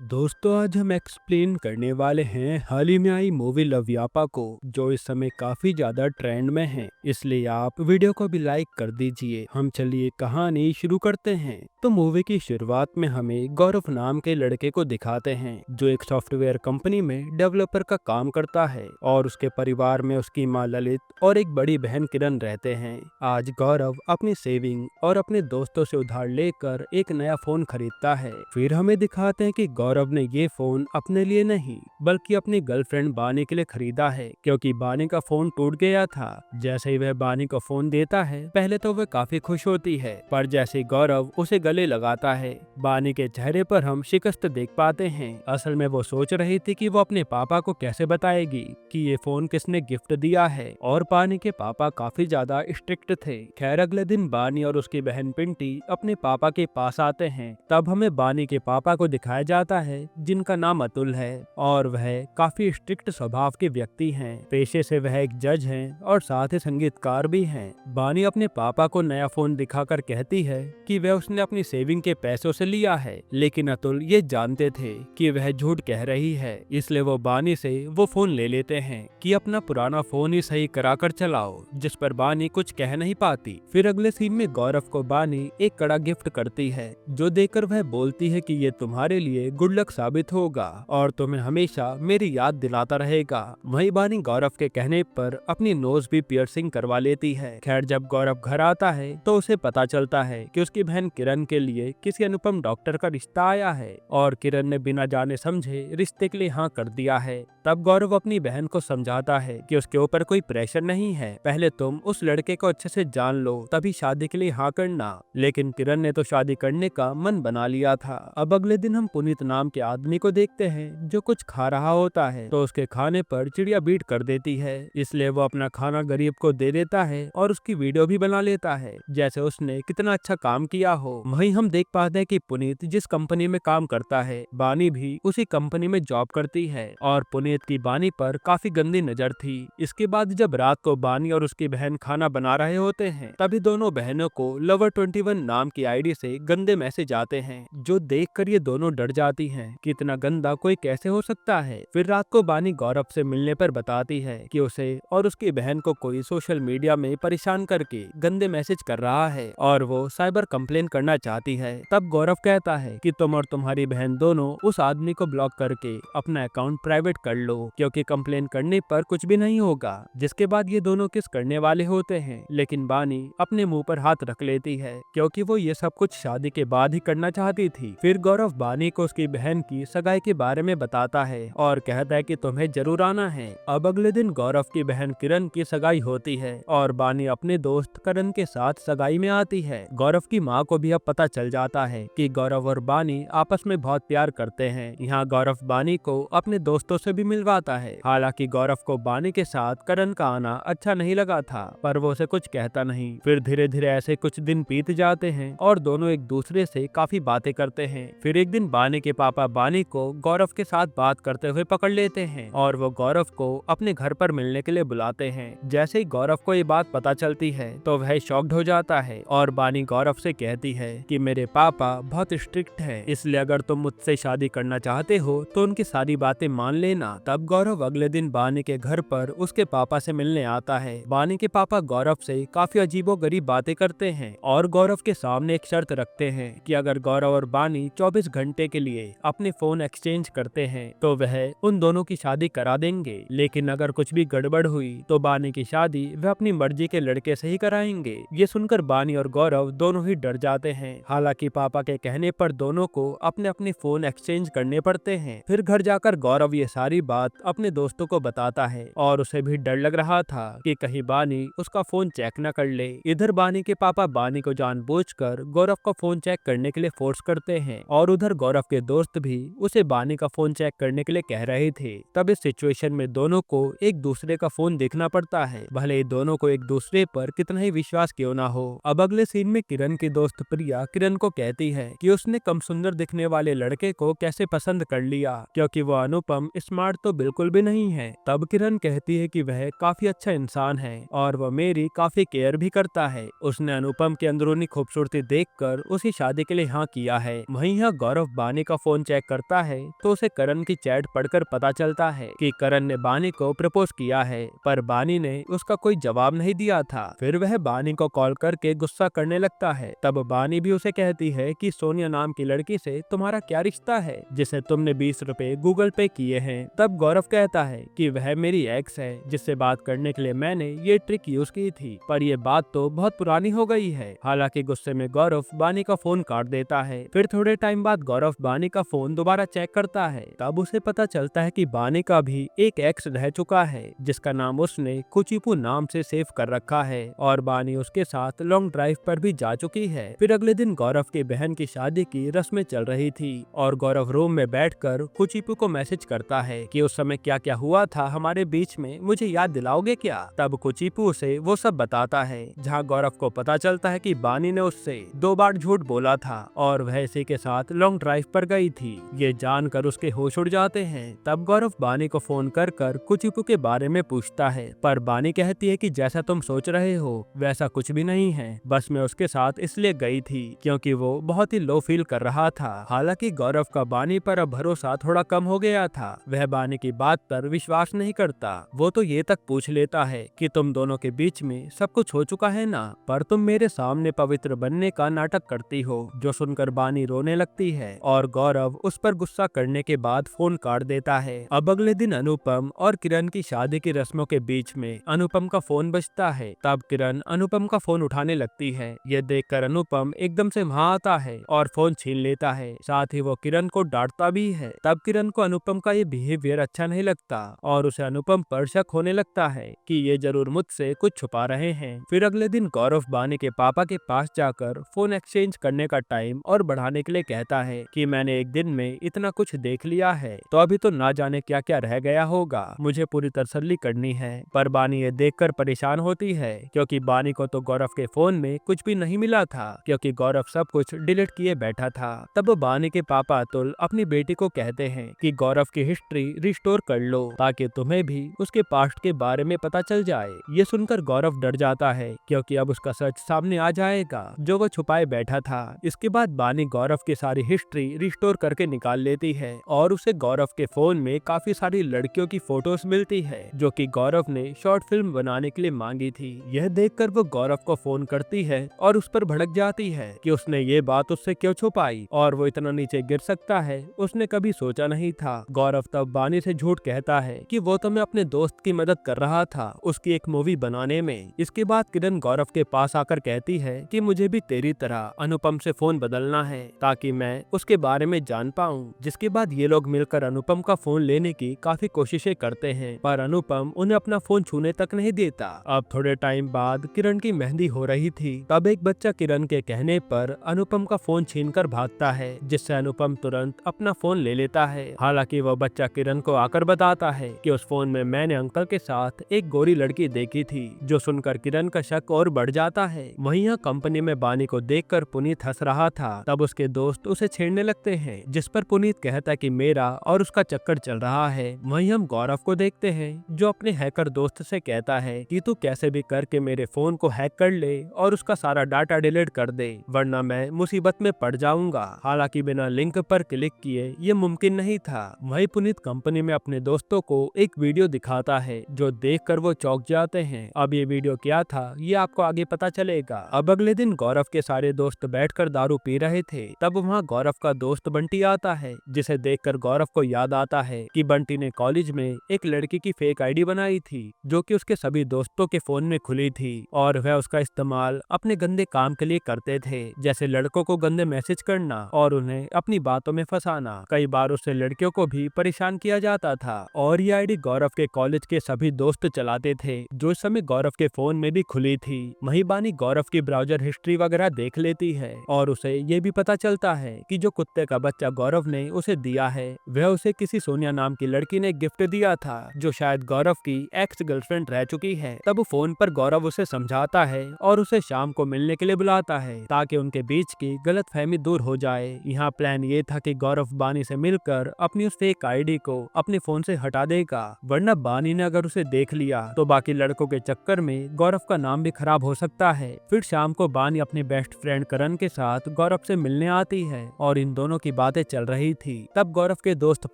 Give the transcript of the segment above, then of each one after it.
दोस्तों आज हम एक्सप्लेन करने वाले हैं हाल ही में आई मूवी लवयापा को, जो इस समय काफी ज्यादा ट्रेंड में है। इसलिए आप वीडियो को भी लाइक कर दीजिए। हम चलिए कहानी शुरू करते हैं। तो मूवी की शुरुआत में हमें गौरव नाम के लड़के को दिखाते हैं, जो एक सॉफ्टवेयर कंपनी में डेवलपर का काम करता है और उसके परिवार में उसकी माँ ललित और एक बड़ी बहन किरण रहते हैं। आज गौरव अपनी सेविंग और अपने दोस्तों से उधार लेकर एक नया फोन खरीदता है। फिर हमें दिखाते हैं कि गौरव ने ये फोन अपने लिए नहीं बल्कि अपनी गर्लफ्रेंड बानी के लिए खरीदा है, क्योंकि बानी का फोन टूट गया था। जैसे ही वह बानी को फोन देता है, पहले तो वह काफी खुश होती है, पर जैसे ही गौरव उसे गले लगाता है, बानी के चेहरे पर हम शिकस्त देख पाते हैं। असल में वो सोच रही थी कि वो अपने पापा को कैसे बताएगी कि ये फोन किसने गिफ्ट दिया है, और बानी के पापा काफी ज्यादा स्ट्रिक्ट थे। खैर अगले दिन बानी और उसकी बहन पिंटी अपने पापा के पास आते हैं। तब हमें बानी के पापा को दिखाया जाता है, जिनका नाम अतुल है और वह काफी स्ट्रिक्ट स्वभाव के व्यक्ति हैं। पेशे से वह एक जज हैं और साथ ही संगीतकार भी हैं। बानी अपने पापा को नया फोन दिखाकर कहती है कि वह उसने अपनी सेविंग के पैसों से लिया है, लेकिन अतुल ये जानते थे कि वह झूठ कह रही है। इसलिए वो बानी से वो फोन ले लेते हैं कि अपना पुराना फोन ही सही कराकर चलाओ, जिस पर बानी कुछ कह नहीं पाती। फिर अगले सीन में गौरव को बानी एक कड़ा गिफ्ट करती है, जो देकर वह बोलती है कि ये तुम्हारे लिए गुड लक साबित होगा और तुम्हें हमेशा मेरी याद दिलाता रहेगा। वहीं बानी गौरव के कहने पर अपनी नोज भी पियर्सिंग करवा लेती है। खैर जब गौरव घर आता है तो उसे पता चलता है कि उसकी बहन किरण के लिए किसी अनुपम डॉक्टर का रिश्ता आया है और किरण ने बिना जाने समझे रिश्ते के लिए हाँ कर दिया है। तब गौरव अपनी बहन को समझाता है कि उसके ऊपर कोई प्रेशर नहीं है, पहले तुम उस लड़के को अच्छे से जान लो तभी शादी के लिए हाँ करना। लेकिन किरण ने तो शादी करने का मन बना लिया था। अब अगले दिन हम पुनीत नाम के आदमी को देखते हैं, जो कुछ खा रहा होता है तो उसके खाने पर चिड़िया बीट कर देती है। इसलिए वो अपना खाना गरीब को दे देता है और उसकी वीडियो भी बना लेता है, जैसे उसने कितना अच्छा काम किया हो। वहीं हम देख पाते हैं कि पुनीत जिस कंपनी में काम करता है, बानी भी उसी कंपनी में जॉब करती है और पुनीत की बानी पर काफी गंदी नजर थी। इसके बाद जब रात को बानी और उसकी बहन खाना बना रहे होते हैं, तभी दोनों बहनों को लवर 21 नाम की आईडी से गंदे मैसेज आते हैं, जो देखकर ये दोनों डर जाती हैं कि इतना गंदा कोई कैसे हो सकता है। फिर रात को बानी गौरव से मिलने पर बताती है कि उसे और उसकी बहन को कोई सोशल मीडिया में परेशान करके गंदे मैसेज कर रहा है और वो साइबर कंप्लेन करना चाहती है। तब गौरव कहता है कि तुम और तुम्हारी बहन दोनों उस आदमी को ब्लॉक करके अपना अकाउंट प्राइवेट कर लो, क्योंकि कंप्लेन करने पर कुछ भी नहीं होगा। जिसके बाद ये दोनों किस करने वाले होते हैं, लेकिन बानी अपने मुंह पर हाथ रख लेती है, क्योंकि वो ये सब कुछ शादी के बाद ही करना चाहती थी। फिर गौरव बानी को उसकी बहन की सगाई के बारे में बताता है और कहता है कि तुम्हें जरूर आना है। अब अगले दिन गौरव की बहन किरण की सगाई होती है और बानी अपने दोस्त करण के साथ सगाई में आती है। गौरव की माँ को भी अब पता चल जाता है कि गौरव और बानी आपस में बहुत प्यार करते हैं। यहाँ गौरव बानी को अपने दोस्तों से भी मिलवाता है। हालांकि गौरव को बानी के साथ करण का आना अच्छा नहीं लगा था, पर वो उसे कुछ कहता नहीं। फिर धीरे धीरे ऐसे कुछ दिन बीत जाते हैं और दोनों एक दूसरे से काफी बातें करते हैं। फिर एक दिन बानी के पापा बानी को गौरव के साथ बात करते हुए पकड़ लेते हैं और वो गौरव को अपने घर पर मिलने के लिए बुलाते हैं। जैसे ही गौरव को ये बात पता चलती है तो वह शॉक्ड हो जाता है और बानी गौरव से कहती है कि मेरे पापा बहुत स्ट्रिक्ट हैं, इसलिए अगर तुम मुझसे शादी करना चाहते हो तो उनकी सारी बातें मान लेना। तब गौरव अगले दिन बानी के घर पर उसके पापा से मिलने आता है। बानी के पापा गौरव से काफी अजीबोगरीब बातें करते हैं और गौरव के सामने एक शर्त रखते हैं कि अगर गौरव और बानी 24 घंटे के लिए अपने फोन एक्सचेंज करते हैं तो वह उन दोनों की शादी करा देंगे, लेकिन अगर कुछ भी गड़बड़ हुई तो बानी की शादी वह अपनी मर्जी के लड़के से ही कराएंगे। ये सुनकर बानी और गौरव दोनों ही डर जाते हैं। हालांकि पापा के कहने पर दोनों को अपने अपने फोन एक्सचेंज करने पड़ते हैं। फिर घर जाकर गौरव ये सारी बात अपने दोस्तों को बताता है और उसे भी डर लग रहा था कि कहीं बानी उसका फोन चेक न कर ले। इधर बानी के पापा बानी को जानबूझकर गौरव का फोन चेक करने के लिए फोर्स करते हैं और उधर गौरव के दोस्त भी उसे बानी का फोन चेक करने के लिए कह रहे थे। तब इस सिचुएशन में दोनों को एक दूसरे का फोन देखना पड़ता है, भले ही दोनों को एक दूसरे पर कितना ही विश्वास क्यों ना हो। अब अगले सीन में किरण की दोस्त प्रिया किरण को कहती है कि उसने कम सुंदर दिखने वाले लड़के को कैसे पसंद कर लिया, क्योंकि वो अनुपम स्मार्ट तो बिल्कुल भी नहीं है। तब किरण कहती है कि वह काफी अच्छा इंसान है और वह मेरी काफी केयर भी करता है। उसने अनुपम की अंदरूनी खूबसूरती देखकर उसकी शादी के लिए हाँ किया है। वहीं यहाँ गौरव बानी का फोन फोन चेक करता है तो उसे करण की चैट पढ़कर पता चलता है कि करण ने बानी को प्रपोज किया है, पर बानी ने उसका कोई जवाब नहीं दिया था। फिर वह बानी को कॉल करके गुस्सा करने लगता है। तब बानी भी उसे कहती है कि सोनिया नाम की लड़की से तुम्हारा क्या रिश्ता है जिसे तुमने 20 रुपए गूगल पे किए हैं। तब गौरव कहता है कि वह मेरी एक्स है जिससे बात करने के लिए मैंने ये ट्रिक यूज की थी, पर ये बात तो बहुत पुरानी हो गई है। हालांकि गुस्से में गौरव बानी का फोन काट देता है। फिर थोड़े टाइम बाद गौरव बानी का फोन दोबारा चेक करता है। तब उसे पता चलता है कि बानी का भी एक एक्स रह चुका है जिसका नाम उसने कुचिपू नाम से सेव कर रखा है और बानी उसके साथ लॉन्ग ड्राइव पर भी जा चुकी है। फिर अगले दिन गौरव की बहन की शादी की रस्में चल रही थी और गौरव रूम में बैठकर कुचिपू को मैसेज करता है कि उस समय क्या क्या हुआ था हमारे बीच में, मुझे याद दिलाओगे क्या। तब कुचिपू उसे वो सब बताता है, जहाँ गौरव को पता चलता है कि बानी ने उससे 2 बार झूठ बोला था और वह इसी के साथ लॉन्ग ड्राइव पर गई थी। ये जानकर उसके होश उड़ जाते हैं। तब गौरव बानी को फोन कर कुचिपू के बारे में पूछता है, पर बानी कहती है कि जैसा तुम सोच रहे हो वैसा कुछ भी नहीं है, बस मैं उसके साथ इसलिए गई थी क्योंकि वो बहुत ही लो फील कर रहा था। हालांकि गौरव का बानी पर अब भरोसा थोड़ा कम हो गया था। वह बानी की बात पर विश्वास नहीं करता। वो तो ये तक पूछ लेता है कि तुम दोनों के बीच में सब कुछ हो चुका है ना, पर तुम मेरे सामने पवित्र बनने का नाटक करती हो। जो सुनकर बानी रोने लगती है और गौरव उस पर गुस्सा करने के बाद फोन काट देता है। अब अगले दिन अनुपम और किरण की शादी की रस्मों के बीच में अनुपम का फोन बजता है। तब किरण अनुपम का फोन उठाने लगती है। यह देखकर अनुपम एकदम से वहाँ आता है और फोन छीन लेता है। साथ ही वो किरण को डांटता भी है। तब किरण को अनुपम का ये बिहेवियर अच्छा नहीं लगता और उसे अनुपम पर शक होने लगता है कि ये जरूर मुझसे कुछ छुपा रहे हैं। फिर अगले दिन गौरव बानी के पापा के पास जाकर फोन एक्सचेंज करने का टाइम और बढ़ाने के लिए कहता है कि मैंने एक दिन में इतना कुछ देख लिया है तो अभी तो ना जाने क्या क्या रह गया होगा, मुझे पूरी तसल्ली करनी है। पर बानी ये देखकर परेशान होती है क्योंकि बानी को तो गौरव के फोन में कुछ भी नहीं मिला था क्योंकि गौरव सब कुछ डिलीट किए बैठा था। तब बानी के पापा अतुल अपनी बेटी को कहते हैं कि गौरव की हिस्ट्री रिस्टोर कर लो ताकि तुम्हें भी उसके पास्ट के बारे में पता चल जाए। ये सुनकर गौरव डर जाता है क्योंकि अब उसका सच सामने आ जाएगा जो वो छुपाए बैठा था। इसके बाद बानी गौरव की सारी हिस्ट्री रिस्टोर करके निकाल लेती है और उसे गौरव के फोन में काफी सारी लड़कियों की फोटोज मिलती है जो कि गौरव ने शॉर्ट फिल्म बनाने के लिए मांगी थी। यह देखकर वो गौरव को फोन करती है और उस पर भड़क जाती है कि उसने ये बात उससे क्यों छुपाई और वो इतना नीचे गिर सकता है उसने कभी सोचा नहीं था। गौरव तब बानी से झूठ कहता है कि वो तो मैं अपने दोस्त की मदद कर रहा था उसकी एक मूवी बनाने में। इसके बाद किरण गौरव के पास आकर कहती है कि मुझे भी तेरी तरह अनुपम से फोन बदलना है ताकि मैं उसके बारे में जान पाऊं। जिसके बाद ये लोग मिलकर अनुपम का फोन लेने की काफी कोशिशें करते हैं पर अनुपम उन्हें अपना फोन छूने तक नहीं देता। अब थोड़े टाइम बाद किरण की मेहंदी हो रही थी। तब एक बच्चा किरण के कहने पर अनुपम का फोन छीनकर भागता है जिससे अनुपम तुरंत अपना फोन ले लेता है। हालांकि वह बच्चा किरण को आकर बताता है कि उस फोन में मैंने अंकल के साथ एक गोरी लड़की देखी थी। जो सुनकर किरण का शक और बढ़ जाता है। वहीं यहाँ कंपनी में बानी को देखकर पुनीत हंस रहा था। तब उसके दोस्त उसे छेड़ने लगते हैं जिस पर पुनीत कहता है कि मेरा और उसका चक्कर चल रहा है। वहीं हम गौरव को देखते हैं जो अपने हैकर दोस्त से कहता है कि तू कैसे भी करके मेरे फोन को हैक कर ले और उसका सारा डाटा डिलीट कर दे वरना मैं मुसीबत में पड़ जाऊंगा। हालांकि बिना लिंक पर क्लिक किए ये मुमकिन नहीं था। वही पुनीत कंपनी में अपने दोस्तों को एक वीडियो दिखाता है जो देखकर वो चौंक जाते हैं। अब ये वीडियो क्या था ये आपको आगे पता चलेगा। अब अगले दिन गौरव के सारे दोस्त बैठकर दारू पी रहे थे। तब वहाँ गौरव का दोस्त बंटी आता है जिसे देखकर गौरव को याद आता है कि बंटी ने कॉलेज में एक लड़की की फेक आईडी बनाई थी जो कि उसके सभी दोस्तों के फोन में खुली थी और वह उसका इस्तेमाल अपने गंदे काम के लिए करते थे जैसे लड़कों को गंदे मैसेज करना और उन्हें अपनी बातों में फंसाना। कई बार उससे लड़कियों को भी परेशान किया जाता था और ये आईडी गौरव के कॉलेज के सभी दोस्त चलाते थे जो इस समय गौरव के फोन में भी खुली थी। वहीं बानी गौरव की ब्राउजर हिस्ट्री वगैरह देख लेती है और उसे ये भी पता चलता है कि जो कुत्ते का बच्चा गौरव ने उसे दिया है वह उसे किसी सोनिया नाम की लड़की ने गिफ्ट दिया था जो शायद गौरव की एक्स गर्लफ्रेंड रह चुकी है। तब फोन पर गौरव उसे समझाता है और उसे शाम को मिलने के लिए बुलाता है ताकि उनके बीच की गलतफहमी दूर हो जाए। यहाँ प्लान ये था कि गौरव बानी से मिलकर अपनी उस फेक आईडी को अपने फोन से हटा देगा वरना बानी ने अगर उसे देख लिया तो बाकी लड़कों के चक्कर में गौरव का नाम भी खराब हो सकता है। फिर शाम को बानी अपने बेस्ट फ्रेंड करण के साथ गौरव से मिलने आती है और इन दोनों की बातें चल रही थी। तब गौरव के दोस्त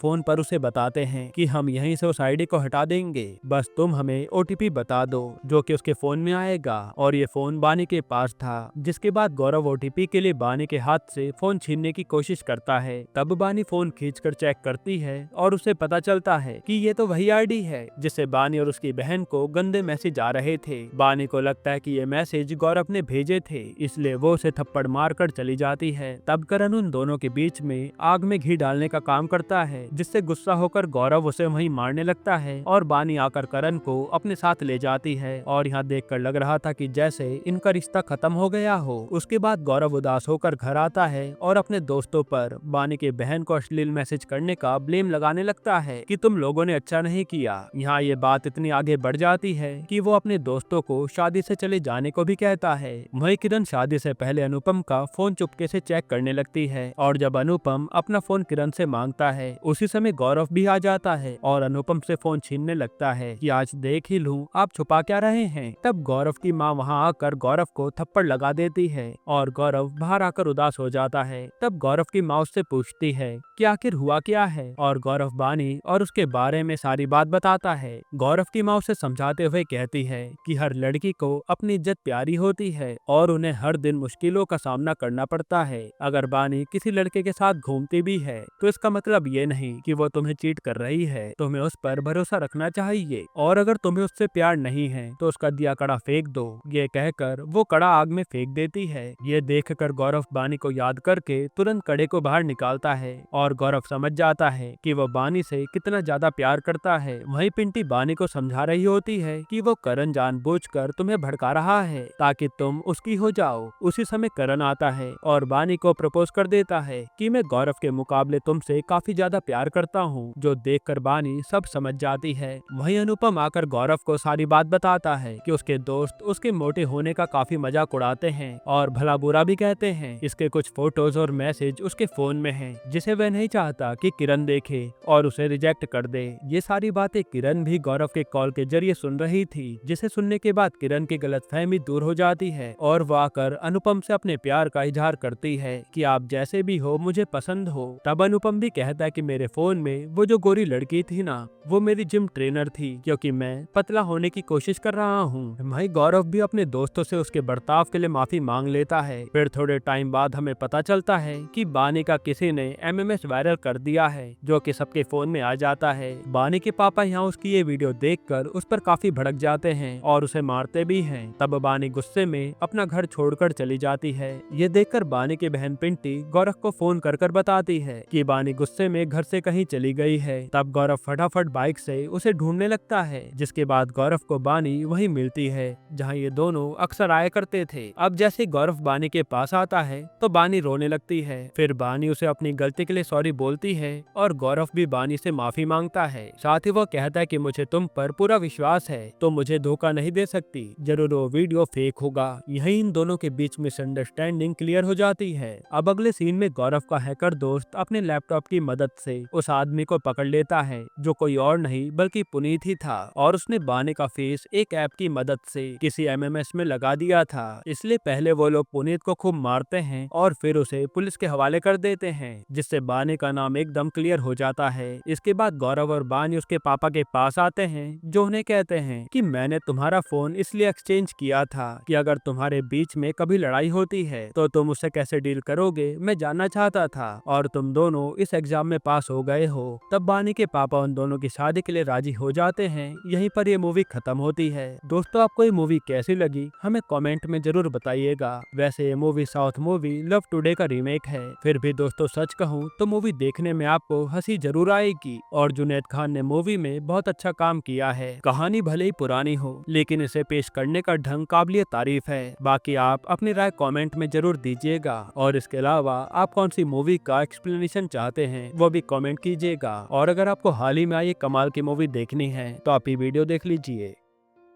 फोन पर उसे बताते हैं कि हम यहीं से उस आईडी को हटा देंगे, बस तुम हमें ओटीपी बता दो, जो कि उसके फोन में आएगा। और ये फोन बानी के पास था। जिसके बाद गौरव ओटीपी के लिए बानी के हाथ से फोन छीनने की कोशिश करता है। तब बानी फोन खींचकर चेक करती है और उसे पता चलता है कि ये तो वही आईडी है जिससे बानी और उसकी बहन को गंदे मैसेज आ रहे थे। बानी को लगता है कि ये मैसेज गौरव ने भेजे थे, इसलिए वो उसे थप्पड़ मारकर चली जाती है। तब करण उन दोनों के बीच में आग में घी डालने का काम करता है, जिससे गुस्सा होकर गौरव उसे वहीं मारने लगता है और बानी आकर करण को अपने साथ ले जाती है। और यहाँ देखकर लग रहा था कि जैसे इनका रिश्ता खत्म हो गया हो। उसके बाद गौरव उदास होकर घर आता है और अपने दोस्तों पर बानी के बहन को अश्लील मैसेज करने का ब्लेम लगाने लगता है कि तुम लोगों ने अच्छा नहीं किया। यहाँ ये बात इतनी आगे बढ़ जाती है कि वो अपने दोस्तों को शादी से चले जाने को भी कहता है। वही किरण शादी से पहले अनुपम का फोन चुपके से चेक करने लगती है और जब अनुपम अपना फोन किरण से मांगता है, उसी समय गौरव भी आ जाता है और अनुपम से फोन छीनने लगता है कि आज देख ही लूं आप छुपा क्या रहे हैं। तब गौरव की माँ वहाँ आकर गौरव को थप्पड़ लगा देती है और गौरव बाहर आकर उदास हो जाता है। तब गौरव की माँ उससे पूछती है कि आखिर हुआ क्या है और गौरव बानी और उसके बारे में सारी बात बताता है। गौरव की माँ उसे समझाते हुए कहती है कि हर लड़की को अपनी इज्जत प्यारी होती है और उन्हें हर दिन मुश्किलों का सामना करना पड़ता है। अगर बानी किसी लड़के के साथ घूमती भी है तो इसका मतलब ये नहीं कि वो तुम्हें चीट कर रही है। तुम्हें उस पर भरोसा रखना चाहिए और अगर तुम्हें उससे प्यार नहीं है तो उसका दिया कड़ा फेंक दो। ये कहकर वो कड़ा आग में फेंक देती है। ये देखकर गौरव बानी को याद करके तुरंत कड़े को बाहर निकालता है और गौरव समझ जाता है कि वो बानी से कितना ज्यादा प्यार करता है। वहीं पिंटी बानी को समझा रही होती है कि वो करण जानबूझकर तुम्हें भड़का रहा है ताकि तुम उसकी हो जाओ। उसी समय करण आता है और बानी को प्रपोज कर देता है कि मैं गौरव के मुकाबले तुमसे काफी ज्यादा प्यार करता हूँ, जो देखकर बानी सब समझ जाती है। वहीं अनुपम आकर गौरव को सारी बात बताता है कि उसके दोस्त उसके मोटे होने का काफी मजाक उड़ाते हैं और भला बुरा भी कहते हैं। इसके कुछ फोटोज और मैसेज उसके फोन में हैं, जिसे वह नहीं चाहता कि किरण देखे और उसे रिजेक्ट कर दे। ये सारी बातें किरण भी गौरव के कॉल के जरिए सुन रही थी, जिसे सुनने के बाद किरण की गलतफहमी दूर हो जाती है और वो आकर अनुपम से अपने प्यार का इजहार करती है कि आप जैसे भी हो मुझे पसंद हो। तब अनुपम भी कहता है कि मेरे फोन में वो जो गोरी लड़की थी ना, वो मेरी जिम ट्रेनर थी, क्योंकि मैं पतला होने की कोशिश कर रहा हूँ। वहीं गौरव भी अपने दोस्तों से उसके बर्ताव के लिए माफी मांग लेता है। फिर थोड़े टाइम बाद हमें पता चलता है कि बानी का किसी ने एमएमएस वायरल कर दिया है, जो कि सबके फोन में आ जाता है। बानी के पापा यहाँ उसकी ये वीडियो देखकर उस पर काफी भड़क जाते हैं और उसे मारते भी हैं। तब बानी गुस्से में अपना घर छोड़कर चली जाती है। ये देखकर बानी की बहन पिंटी गौरव को फोन कर बताती है कि बानी गुस्से में घर से कहीं चली गई है। तब गौरव फटाफट बाइक से उसे ढूंढने लगता है, जिसके बाद गौरव को बानी वहीं मिलती है जहां ये दोनों अक्सर आया करते थे। अब जैसे गौरव बानी के पास आता है तो बानी रोने लगती है। फिर बानी उसे अपनी गलती के लिए सॉरी बोलती है और गौरव भी बानी से माफी मांगता है। साथ ही वो कहता है कि मुझे तुम पर पूरा विश्वास है, तो मुझे धोखा नहीं दे सकती, जरूर वो वीडियो फेक होगा। यही इन दोनों के बीच मिसअंडरस्टैंडिंग क्लियर हो जाती है। अब अगले सीन में गौरव का हैकर दोस्त अपने लैपटॉप की मदद से उस आदमी को पकड़ लेता है, जो कोई और नहीं बल्कि पुनीत ही था और उसने बानी का फेस एक ऐप की मदद से किसी एमएमएस में लगा दिया था। इसलिए पहले वो लोग पुनीत को खूब मारते हैं और फिर उसे पुलिस के हवाले कर देते हैं, जिससे बानी का नाम एकदम क्लियर हो जाता है। इसके बाद गौरव और बानी उसके पापा के पास आते हैं, जो उन्हें कहते हैं कि मैंने तुम्हारा फोन इसलिए एक्सचेंज किया था कि अगर तुम्हारे बीच में कभी लड़ाई होती है तो तुम उससे कैसे डील करोगे, मैं जानना चाहता था, और तुम दोनों इस एग्जाम में पास हो गए हो। तब बानी के पापा उन दोनों की शादी के लिए राजी हो जाते हैं। यहीं पर ये मूवी खत्म होती है। दोस्तों, आपको ये मूवी कैसी लगी हमें कमेंट में जरूर बताइएगा। वैसे ये movie south movie love today का रीमेक है, फिर भी दोस्तों सच कहूँ तो मूवी देखने में आपको हंसी जरूर आएगी और जुनैद खान ने मूवी में बहुत अच्छा काम किया है। कहानी भले ही पुरानी हो, लेकिन इसे पेश करने का ढंग काबिलियत तारीफ है। बाकी आप अपनी राय कमेंट में जरूर दीजिएगा और इसके अलावा आप कौन सी मूवी का एक्सप्लेनेशन चाहते हैं वो भी कमेंट कीजिएगा। और अगर आपको हाल ही में आई कमाल की मूवी देखनी है तो आप ये वीडियो देख लीजिए।